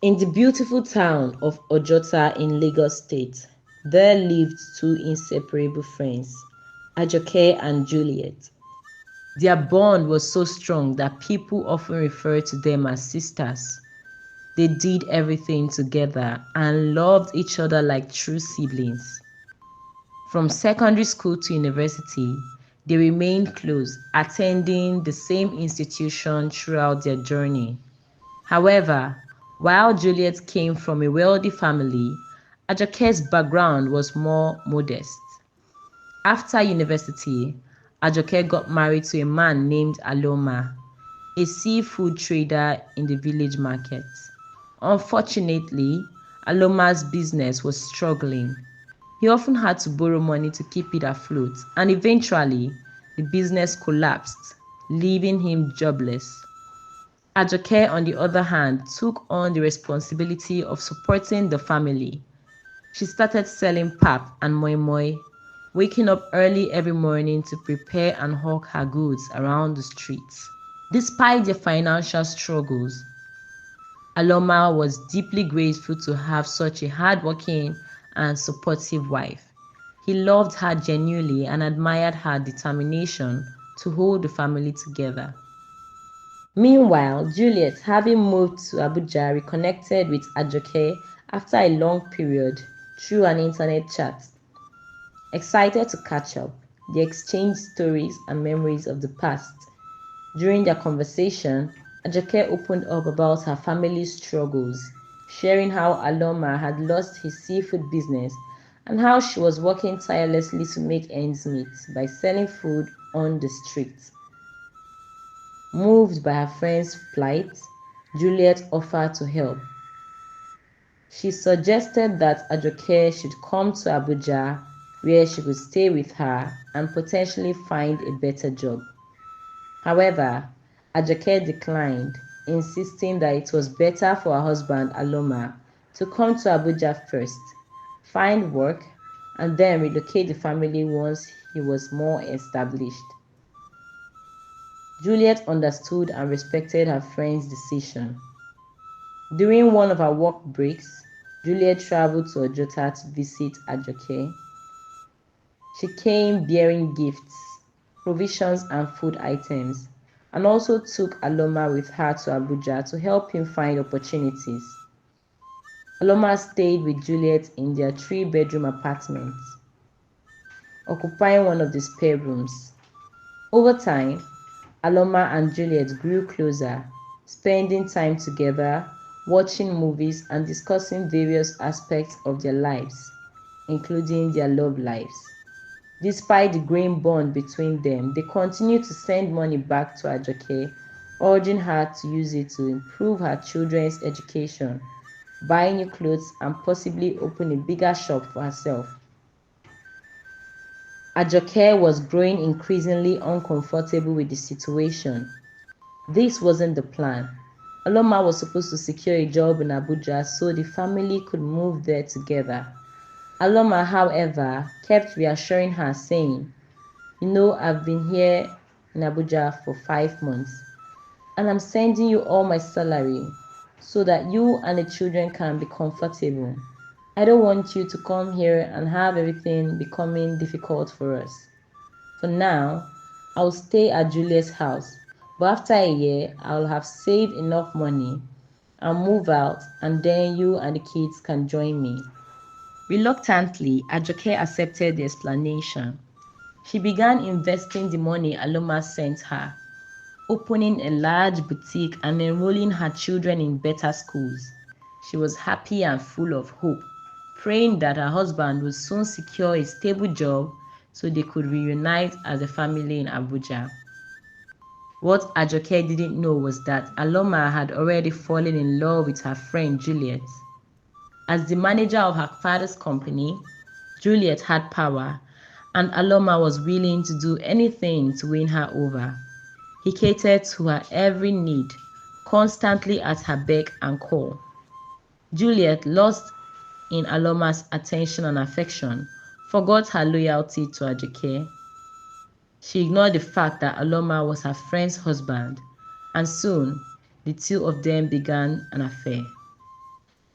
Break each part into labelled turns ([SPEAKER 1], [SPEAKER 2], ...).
[SPEAKER 1] In the beautiful town of Ojota in Lagos State, there lived two inseparable friends, Ajoke and Juliet. Their bond was so strong that people often referred to them as sisters. They did everything together and loved each other like true siblings. From secondary school to university, they remained close, attending the same institution throughout their journey. However, while Juliet came from a wealthy family, Ajoke's background was more modest. After university, Ajoke got married to a man named Aloma, a seafood trader in the village market. Unfortunately, Aloma's business was struggling. He often had to borrow money to keep it afloat, and eventually, the business collapsed, leaving him jobless. Ajoke, on the other hand, took on the responsibility of supporting the family. She started selling pap and moi moi, waking up early every morning to prepare and hawk her goods around the streets. Despite their financial struggles, Aloma was deeply grateful to have such a hardworking and supportive wife. He loved her genuinely and admired her determination to hold the family together. Meanwhile, Juliet, having moved to Abuja, reconnected with Ajoke after a long period through an internet chat. Excited to catch up, they exchanged stories and memories of the past. During their conversation, Ajoke opened up about her family's struggles, sharing how Aloma had lost his seafood business and how she was working tirelessly to make ends meet by selling food on the streets. Moved by her friend's plight, Juliet offered to help. She suggested that Ajoke should come to Abuja where she could stay with her and potentially find a better job. However, Ajoke declined, insisting that it was better for her husband Aloma to come to Abuja first, find work, and then relocate the family once he was more established. Juliet understood and respected her friend's decision. During one of her work breaks, Juliet traveled to Ojota to visit Ajoke. She came bearing gifts, provisions, and food items, and also took Aloma with her to Abuja to help him find opportunities. Aloma stayed with Juliet in their three-bedroom apartment, occupying one of the spare rooms. Over time, Aloma and Juliet grew closer, spending time together, watching movies, and discussing various aspects of their lives, including their love lives. Despite the growing bond between them, they continued to send money back to Ajoke, urging her to use it to improve her children's education, buy new clothes, and possibly open a bigger shop for herself. Ajoke was growing increasingly uncomfortable with the situation. This wasn't the plan. Aloma was supposed to secure a job in Abuja so the family could move there together. Aloma, however, kept reassuring her, saying, "You know, I've been here in Abuja for 5 months, and I'm sending you all my salary so that you and the children can be comfortable. I don't want you to come here and have everything becoming difficult for us. For now, I'll stay at Julia's house, but after a year, I'll have saved enough money and move out, and then you and the kids can join me." Reluctantly, Ajoke accepted the explanation. She began investing the money Aloma sent her, opening a large boutique and enrolling her children in better schools. She was happy and full of hope, praying that her husband would soon secure a stable job so they could reunite as a family in Abuja. What Ajoke didn't know was that Aloma had already fallen in love with her friend Juliet. As the manager of her father's company, Juliet had power, and Aloma was willing to do anything to win her over. He catered to her every need, constantly at her beck and call. Juliet, lost in Aloma's attention and affection, forgot her loyalty to Ajoke. She ignored the fact that Aloma was her friend's husband, and soon the two of them began an affair.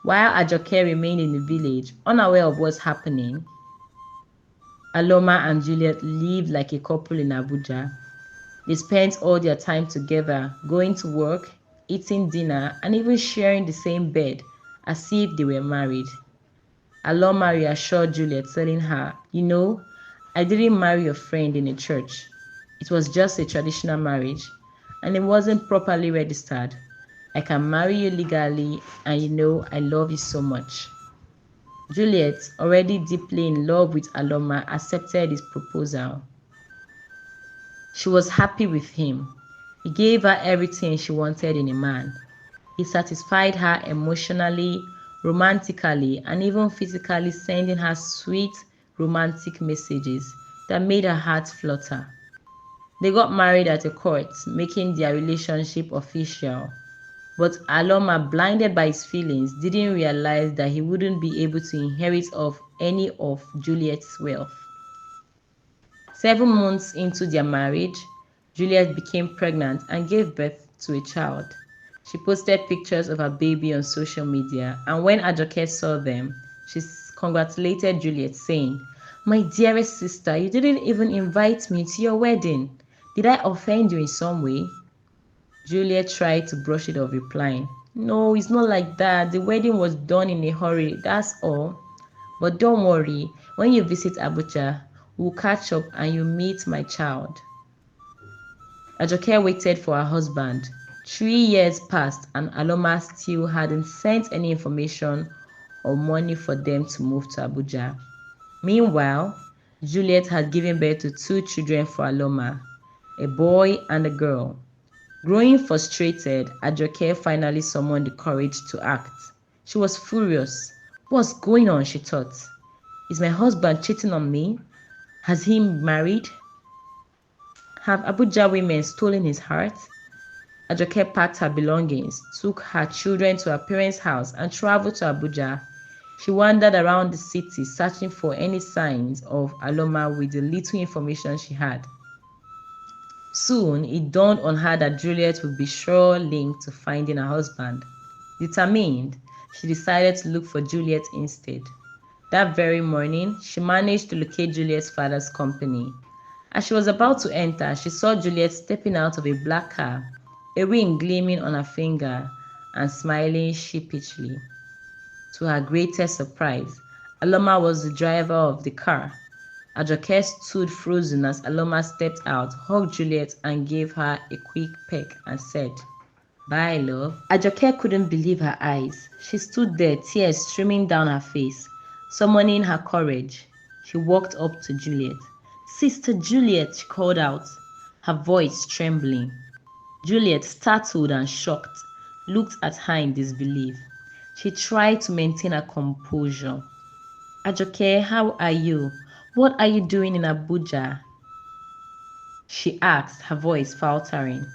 [SPEAKER 1] While Ajoke remained in the village, unaware of what's happening, Aloma and Juliet lived like a couple in Abuja. They spent all their time together, going to work, eating dinner, and even sharing the same bed, as if they were married. Aloma reassured Juliet, telling her, I didn't marry your friend in a church. It was just a traditional marriage, and it wasn't properly registered. I can marry you legally, and I love you so much. Juliet, already deeply in love with Aloma, accepted his proposal. She was happy with him. He gave her everything she wanted in a man. He satisfied her emotionally, romantically, and even physically, sending her sweet, romantic messages that made her heart flutter. They got married at a court, making their relationship official. But Aloma, blinded by his feelings, didn't realize that he wouldn't be able to inherit any of Juliet's wealth. 7 months into their marriage, Juliet became pregnant and gave birth to a child. She posted pictures of her baby on social media, and when Ajoke saw them, she congratulated Juliet, saying, "My dearest sister, you didn't even invite me to your wedding. Did I offend you in some way?" Juliet tried to brush it off, replying, "No, it's not like that. The wedding was done in a hurry, that's all. But don't worry, when you visit Abuja, we'll catch up and you'll meet my child." Ajoke waited for her husband. 3 years passed and Aloma still hadn't sent any information or money for them to move to Abuja. Meanwhile, Juliet had given birth to 2 children for Aloma, a boy and a girl. Growing frustrated, Ajoke finally summoned the courage to act. She was furious. What's going on, she thought. Is my husband cheating on me? Has he married? Have Abuja women stolen his heart? Ajoke packed her belongings, took her children to her parents' house, and traveled to Abuja. She wandered around the city searching for any signs of Aloma with the little information she had. Soon, it dawned on her that Juliet would be sure linked to finding her husband. Determined, she decided to look for Juliet instead. That very morning, she managed to locate Juliet's father's company. As she was about to enter, she saw Juliet stepping out of a black car, a ring gleaming on her finger, and smiling sheepishly. To her greatest surprise, Aloma was the driver of the car. Ajoke stood frozen as Aloma stepped out, hugged Juliet, and gave her a quick peck and said, "Bye, love." Ajoke couldn't believe her eyes. She stood there, tears streaming down her face. Summoning her courage, she walked up to Juliet. "Sister Juliet," she called out, her voice trembling. Juliet, startled and shocked, looked at her in disbelief. She tried to maintain her composure. "Ajoke, how are you? What are you doing in Abuja?" she asked, her voice faltering.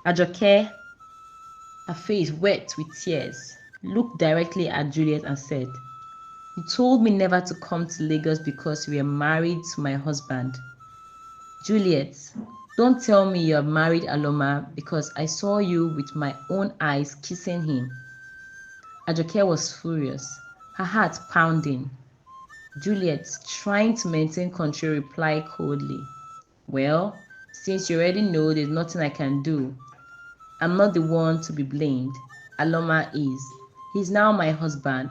[SPEAKER 1] Ajoke, her face wet with tears, looked directly at Juliet and said, "You told me never to come to Lagos because you were married to my husband. Juliet, don't tell me you have married Aloma because I saw you with my own eyes kissing him." Ajoke was furious, her heart pounding. Juliet, trying to maintain control, replied coldly, "Well, since you already know, there's nothing I can do. I'm not the one to be blamed. Aloma is. He's now my husband.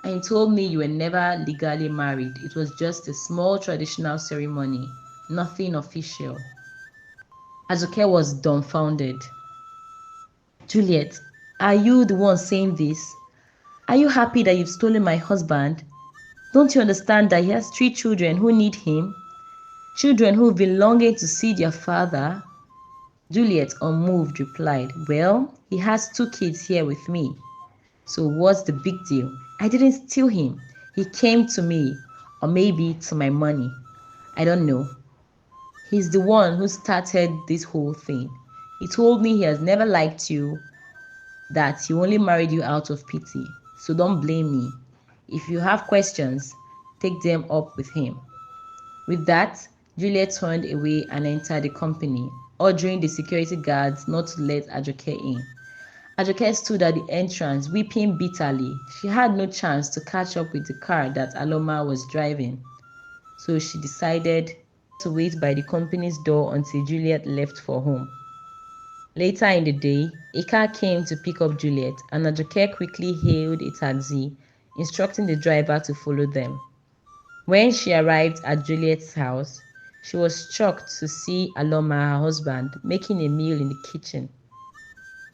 [SPEAKER 1] And you told me you were never legally married. It was just a small traditional ceremony, nothing official." Ajoke was dumbfounded. "Juliet, are you the one saying this? Are you happy that you've stolen my husband? Don't you understand that he has 3 children who need him? Children who've been longing to see their father?" Juliet, unmoved, replied, "Well, he has 2 kids here with me. So what's the big deal? I didn't steal him. He came to me, or maybe to my money. I don't know. He's the one who started this whole thing. He told me he has never liked you, that he only married you out of pity. So don't blame me. If you have questions, take them up with him." With that, Juliet turned away and entered the company, ordering the security guards not to let Ajoke in. Ajoke stood at the entrance, weeping bitterly. She had no chance to catch up with the car that Aloma was driving, so she decided to wait by the company's door until Juliet left for home. Later in the day, a car came to pick up Juliet, and Ajoke quickly hailed a taxi, instructing the driver to follow them. When she arrived at Juliet's house, she was shocked to see Aloma, her husband, making a meal in the kitchen.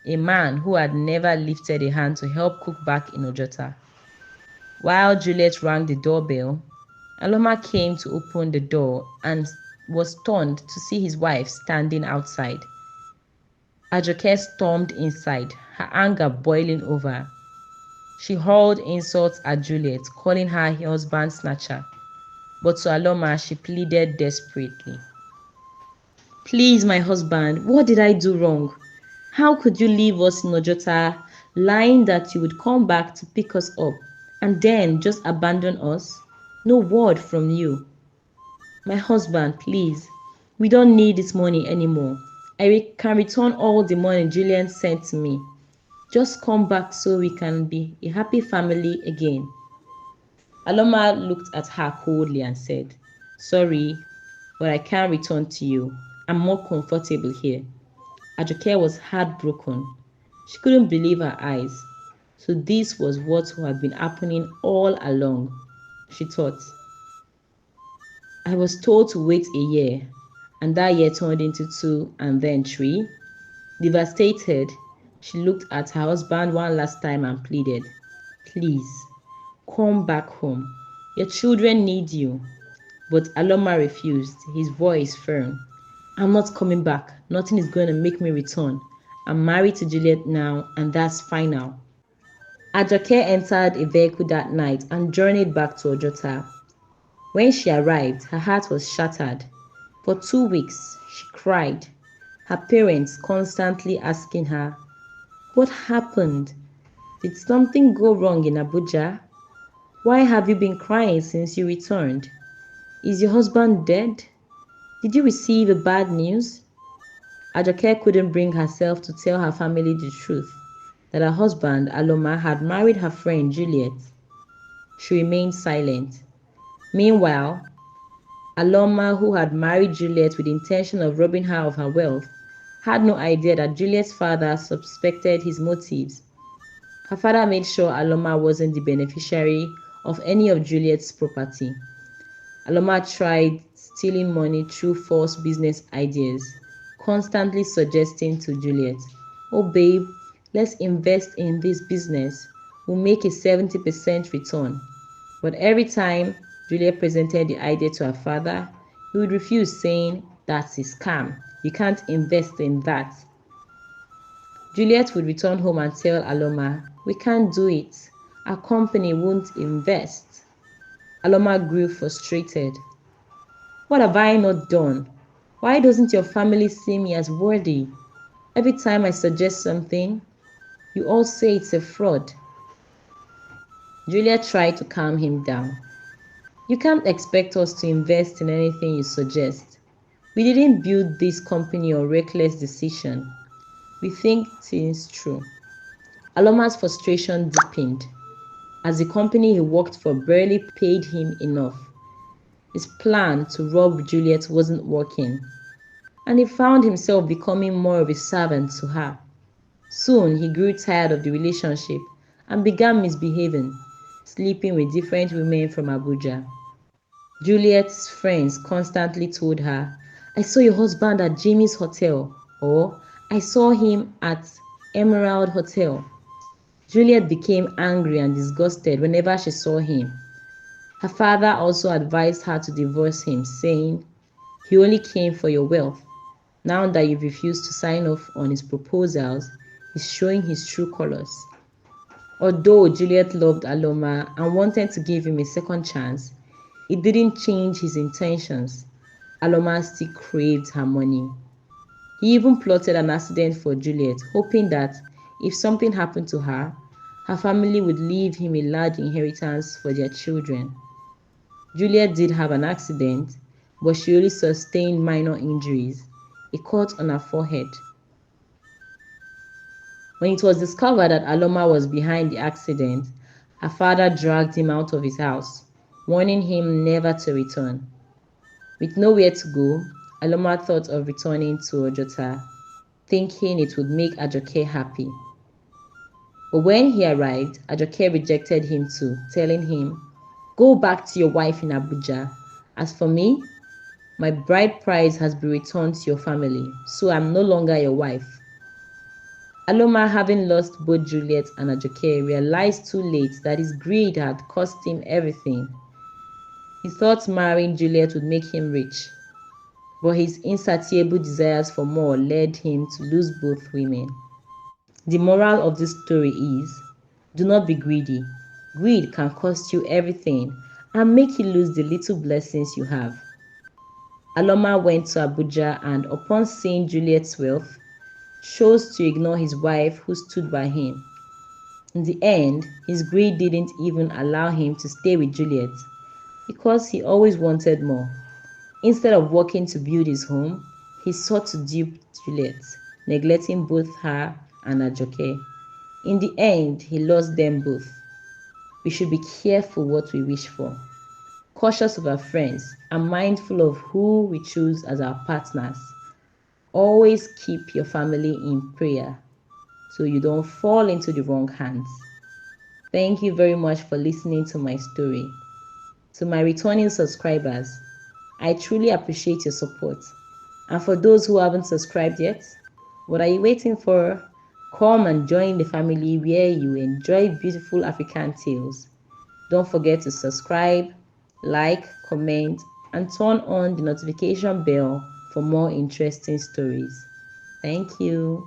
[SPEAKER 1] A man who had never lifted a hand to help cook back in Ojota. While Juliet rang the doorbell, Aloma came to open the door and was stunned to see his wife standing outside. Ajoke stormed inside, her anger boiling over. She hurled insults at Juliet, calling her husband snatcher. But to Aloma, she pleaded desperately. Please, my husband, what did I do wrong? How could you leave us in Ojota, lying that you would come back to pick us up, and then just abandon us? No word from you. My husband, please, we don't need this money anymore. I can return all the money Julian sent to me. Just come back so we can be a happy family again. Aloma looked at her coldly and said, Sorry, but I can't return to you. I'm more comfortable here. Ajoke was heartbroken. She couldn't believe her eyes. So this was what had been happening all along, she thought. I was told to wait a year, and that year turned into 2 and then 3. Devastated, she looked at her husband one last time and pleaded, Please, come back home. Your children need you. But Aloma refused, his voice firm. I'm not coming back. Nothing is going to make me return. I'm married to Juliet now, and that's final. Ajoke entered a vehicle that night and journeyed back to Ojota. When she arrived, her heart was shattered. For 2 weeks, she cried, her parents constantly asking her, What happened? Did something go wrong in Abuja? Why have you been crying since you returned? Is your husband dead? Did you receive a bad news? Ajoke couldn't bring herself to tell her family the truth, that her husband, Aloma, had married her friend Juliet. She remained silent. Meanwhile, Aloma, who had married Juliet with the intention of robbing her of her wealth, had no idea that Juliet's father suspected his motives. Her father made sure Aloma wasn't the beneficiary of any of Juliet's property. Aloma tried stealing money through false business ideas, constantly suggesting to Juliet, Oh babe, let's invest in this business. We'll make a 70% return. But every time Juliet presented the idea to her father, he would refuse, saying, That's a scam. You can't invest in that. Juliet would return home and tell Aloma, We can't do it. Our company won't invest. Aloma grew frustrated. What have I not done? Why doesn't your family see me as worthy? Every time I suggest something, you all say it's a fraud. Juliet tried to calm him down. You can't expect us to invest in anything you suggest. We didn't build this company on reckless decision. We think things through. Aloma's frustration deepened, as the company he worked for barely paid him enough. His plan to rob Juliet wasn't working, and he found himself becoming more of a servant to her. Soon he grew tired of the relationship and began misbehaving, sleeping with different women from Abuja. Juliet's friends constantly told her, I saw your husband at Jimmy's hotel, or I saw him at Emerald Hotel. Juliet became angry and disgusted whenever she saw him. Her father also advised her to divorce him, saying, He only came for your wealth. Now that you've refused to sign off on his proposals, he's showing his true colors. Although Juliet loved Aloma and wanted to give him a second chance, it didn't change his intentions. Aloma still craved her money. He even plotted an accident for Juliet, hoping that if something happened to her, her family would leave him a large inheritance for their children. Juliet did have an accident, but she only sustained minor injuries, a cut on her forehead. When it was discovered that Aloma was behind the accident, her father dragged him out of his house, warning him never to return. With nowhere to go, Aloma thought of returning to Ojota, thinking it would make Ajoke happy. But when he arrived, Ajoke rejected him too, telling him, "Go back to your wife in Abuja. As for me, my bride price has been returned to your family, so I'm no longer your wife." Aloma, having lost both Juliet and Ajoke, realized too late that his greed had cost him everything. He thought marrying Juliet would make him rich, but his insatiable desires for more led him to lose both women. The moral of this story is, do not be greedy. Greed can cost you everything and make you lose the little blessings you have. Aloma went to Abuja and, upon seeing Juliet's wealth, chose to ignore his wife who stood by him. In the end, his greed didn't even allow him to stay with Juliet because he always wanted more. Instead of working to build his home, he sought to dupe Juliet, neglecting both her and Ajoke. In the end, he lost them both. We should be careful what we wish for, cautious of our friends, and mindful of who we choose as our partners. Always keep your family in prayer so you don't fall into the wrong hands. Thank you very much for listening to my story. To my returning subscribers, I truly appreciate your support. And for those who haven't subscribed yet, what are you waiting for? Come and join the family where you enjoy beautiful African tales. Don't forget to subscribe, like, comment, and turn on the notification bell for more interesting stories. Thank you.